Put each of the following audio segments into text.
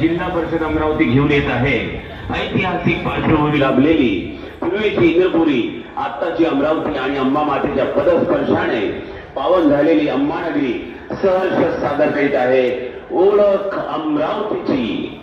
जिल्हा परिषद अमरावती घेऊन येत आहे। ऐतिहासिक पार्श्वभूमी लाभलेली पूर्वीची इंद्रपुरी, आत्ताची अमरावती आणि अंबा मातेच्या पदस्पर्शाने पावन झालेली अंबानगरी सहर्ष सादर करीत आहे ओळख अमरावतीची।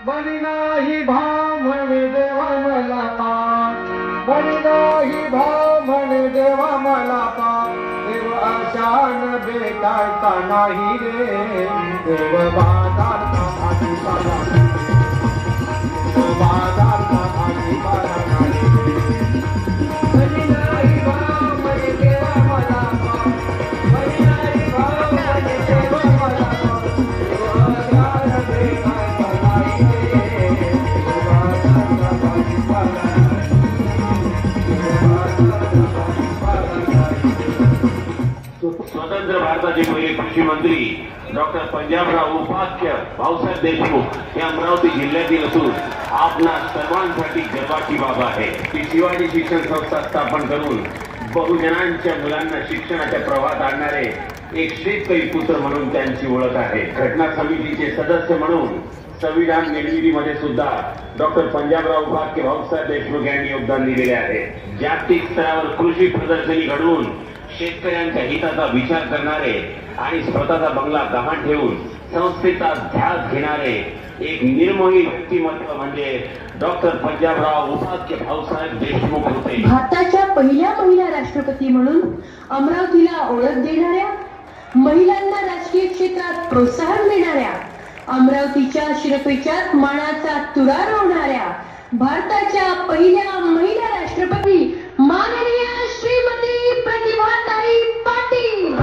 बनिनाही भाव म्हणे देवा मला पा, बनिनाही भाव म्हणे देवा मला पा, देव आशान भेटायचा नाही रे, देव बाजारचा भाजीपाला, देव बाजारचा भाजीपाला नाही रे। बनिनाही भाव म्हणे देवा मला पा, बनिनाही भाव म्हणे देवा मला पा, देव आशान भेटायचा नाही रे, देव बाजारचा भाजीपाला नाही, देव बाजारचा भाजीपाला नाही। स्वतंत्र भारताचे पहिले कृषी मंत्री डॉक्टर पंजाबराव उपाध्याय भाऊसाहेब देशमुख हे अमरावती जिल्ह्यातील असून आपणास सर्वांसाठी गर्वाची बाब आहे की शिवाजी शिक्षण संस्था स्थापन करून बहुजनांच्या मुलांना शिक्षणाच्या प्रवाहात आणणारे एक शेतकरी पुत्र म्हणून त्यांची ओळख आहे। घटना समितीचे सदस्य म्हणून संविधान निर्मितीमध्ये सुद्धा डॉक्टर पंजाबराव उपाध्याय भाऊसाहेब देशमुख यांनी योगदान दिलेले आहे। जागतिक स्तरावर कृषी प्रदर्शनी घडवून शेतकऱ्यांच्या हिताचा विचार करणारे आणि स्वतःचा बंगला गहाण ठेवून संस्थेचा ध्यास घेणारे एक निर्मोही व्यक्तिमत्व म्हणजे डॉक्टर पंजाबराव उपाध्याय भाऊसाहेब देशमुख होते। भारताच्या पहिल्या महिला राष्ट्रपती म्हणून अमरावतीला ओळख देणाऱ्या, महिलांना राजकीय क्षेत्रात प्रोत्साहन देणाऱ्या, अमरावतीच्या शिरपेचात मानाचा तुरा रोवणाऱ्या भारताच्या पहिल्या महिला राष्ट्रपती माननीय श्रीमती प्रतिभाताई पाटील।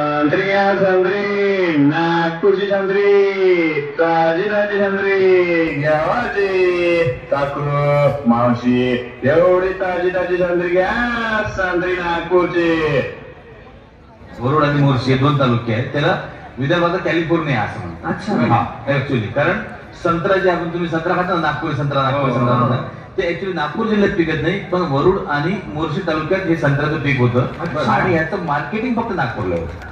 संत्रिया संत्री, नागपूरची संत्री, ताजी ताजी संत्री घ्यावाची. काकू मावशी एवढी ताजी ताजी संत्री घ्या, संत्री नागपूरची. वरुड आणि मोर्शी हे 2 तालुके आहेत, त्याला विदर्भाचा कॅलिफोर्निया असं म्हणतात. अच्छा. हा ऍक्च्युली कारण संत्रा जे आपण तुम्ही संत्रा खाता ना, नागपुरी संत्रा, नागपुरी संत्रा म्हणतात, ते ऍक्च्युली नागपूर जिल्ह्यात पिकत नाही, पण वरुड आणि मोर्शी तालुक्यात हे संत्र्याचं पीक होतं आणि याचं मार्केटिंग फक्त नागपूरला होतं.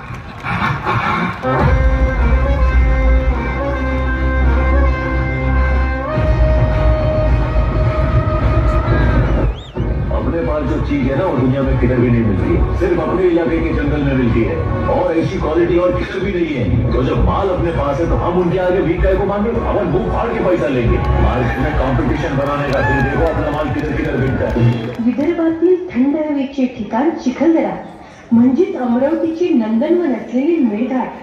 अपने पास जो चीज है ना वो दुनिया में किधर भी नहीं मिलती है, सिर्फ अपने इलाके के जंगल में मिलती है और ऐसी क्वालिटी और किधर भी नहीं है. तो जब माल अपने पास है तो हम उनके आगे भीख काय को मांगे, अपन मुंह फाड़ के पैसा लेंगे. मार्केट में कॉम्पिटिशन बनाने का फिर देखो अपना माल किधर किधर बिकता है. विदर्भातील थंड हवेचे ठिकाण चिखलदरा म्हणजेच अमरावतीची नंदनवन असलेली मेळघाट,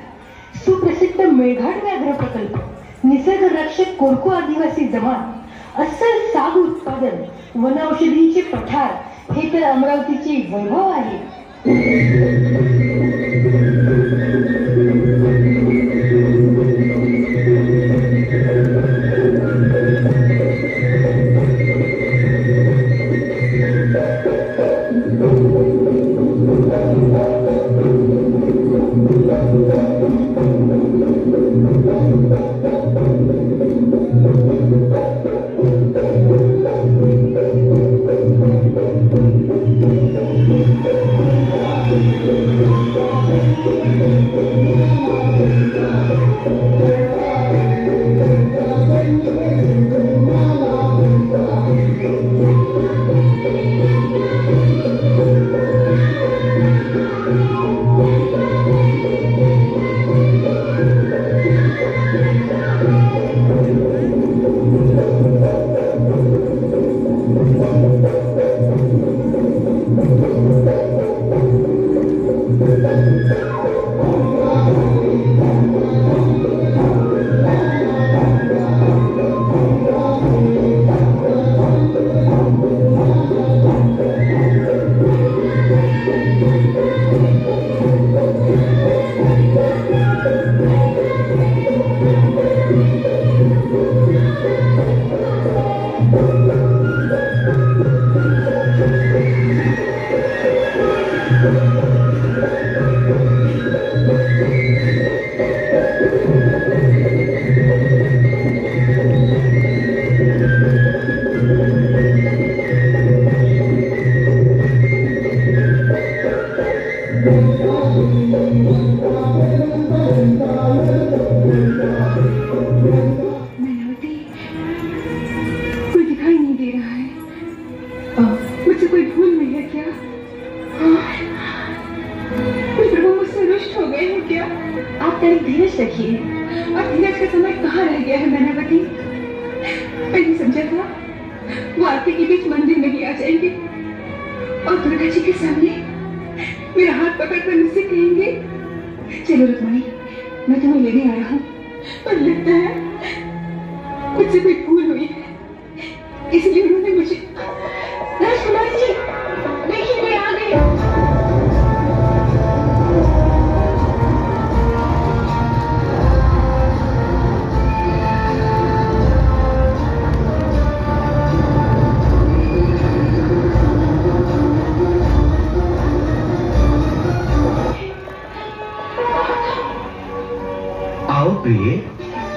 सुप्रसिद्ध मेळघाट व्याघ्र प्रकल्प, निसर्ग रक्षक कोरकू आदिवासी जमात, अस्सल साग उत्पादन, वनौषधीचे पठार हे तर अमरावतीचे वैभव आहे.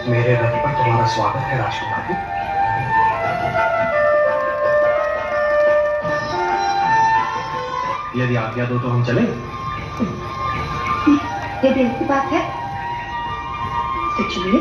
मेरे रथ पर तुम्हारा स्वागत है राष्ट्रपति. यदि आज्ञा दो तो हम चलें. ये दिल की बात है तो चलिए.